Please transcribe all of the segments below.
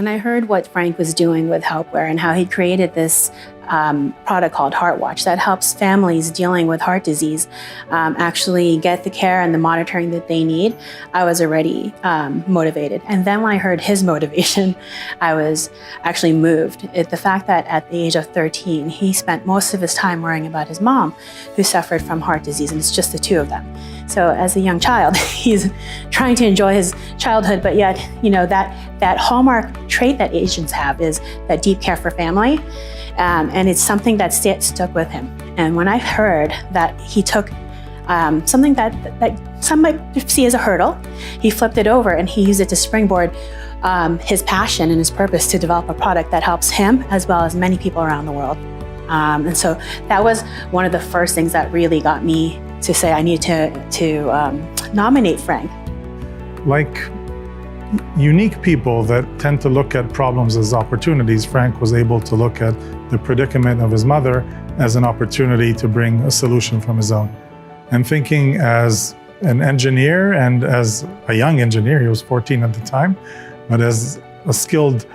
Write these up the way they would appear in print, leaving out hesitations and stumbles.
When I heard what Frank was doing with Helpware and how he created this product called HeartWatch that helps families dealing with heart disease actually get the care and the monitoring that they need, I was already motivated. And then when I heard his motivation, I was actually moved. The fact that at the age of 13, he spent most of his time worrying about his mom, who suffered from heart disease, and it's just the two of them. So as a young child, he's trying to enjoy his childhood, but yet, that hallmark trait that Asians have is that deep care for family. And it's something that stuck with him. And when I heard that he took something that some might see as a hurdle, he flipped it over and he used it to springboard his passion and his purpose to develop a product that helps him as well as many people around the world. And so that was one of the first things that really got me to say I need to nominate Frank. Like unique people that tend to look at problems as opportunities, Frank was able to look at the predicament of his mother as an opportunity to bring a solution from his own. And thinking as an engineer and as a young engineer, he was 14 at the time, but as a skilled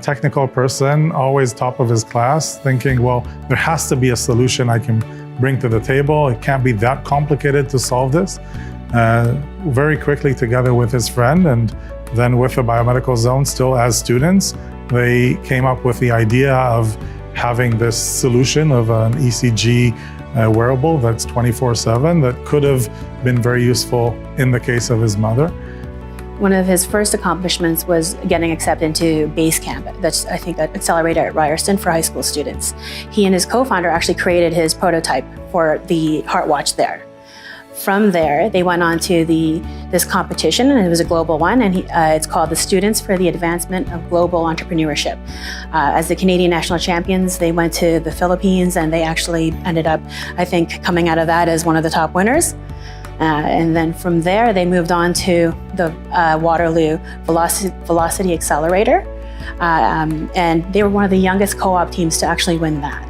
technical person, always top of his class, thinking, well, there has to be a solution I can bring to the table. It can't be that complicated to solve this. Very quickly, together with his friend and then with the biomedical zone, still as students, they came up with the idea of having this solution of an ECG wearable that's 24/7 that could have been very useful in the case of his mother. One of his first accomplishments was getting accepted into Basecamp. That's, I think, an accelerator at Ryerson for high school students. He and his co-founder actually created his prototype for the HeartWatch there. From there, they went on to this competition, and it was a global one, and it's called the Students for the Advancement of Global Entrepreneurship. As the Canadian national champions, they went to the Philippines, and they actually ended up, I think, coming out of that as one of the top winners. And then from there, they moved on to the Waterloo Velocity Accelerator, and they were one of the youngest co-op teams to actually win that.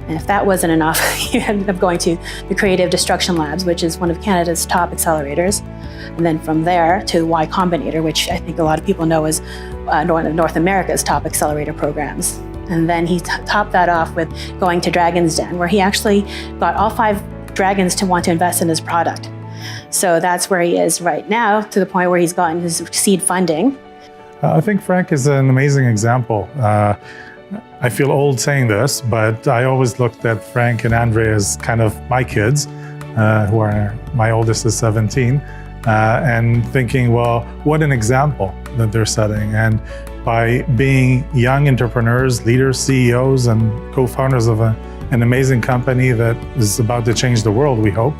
And if that wasn't enough, you ended up going to the Creative Destruction Labs, which is one of Canada's top accelerators. And then from there to Y Combinator, which I think a lot of people know is North America's top accelerator programs. And then he topped that off with going to Dragon's Den, where he actually got all 5 dragons to want to invest in his product. So that's where he is right now, to the point where he's gotten his seed funding. I think Frank is an amazing example. I feel old saying this, but I always looked at Frank and Andre as kind of my kids, who are, my oldest is 17, and thinking, well, what an example that they're setting. And by being young entrepreneurs, leaders, CEOs, and co-founders of an amazing company that is about to change the world, we hope,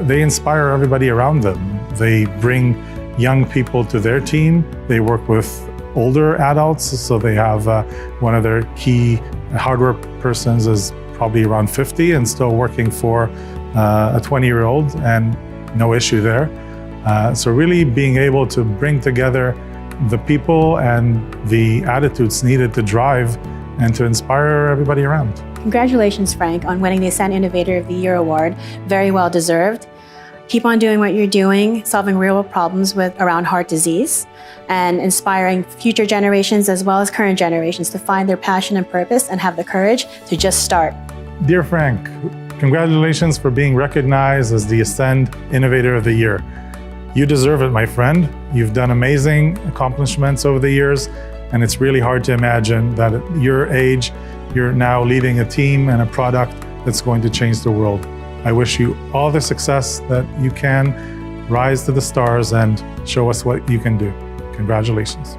they inspire everybody around them. They bring young people to their team. They work with older adults, so they have one of their key hardware persons is probably around 50 and still working for a 20-year-old, and no issue there. So really being able to bring together the people and the attitudes needed to drive and to inspire everybody around. Congratulations, Frank, on winning the Ascend Innovator of the Year award. Very well deserved. Keep on doing what you're doing, solving real problems around heart disease, and inspiring future generations as well as current generations to find their passion and purpose and have the courage to just start. Dear Frank, congratulations for being recognized as the Ascend Innovator of the Year. You deserve it, my friend. You've done amazing accomplishments over the years, and it's really hard to imagine that at your age, you're now leading a team and a product that's going to change the world. I wish you all the success that you can, rise to the stars and show us what you can do. Congratulations.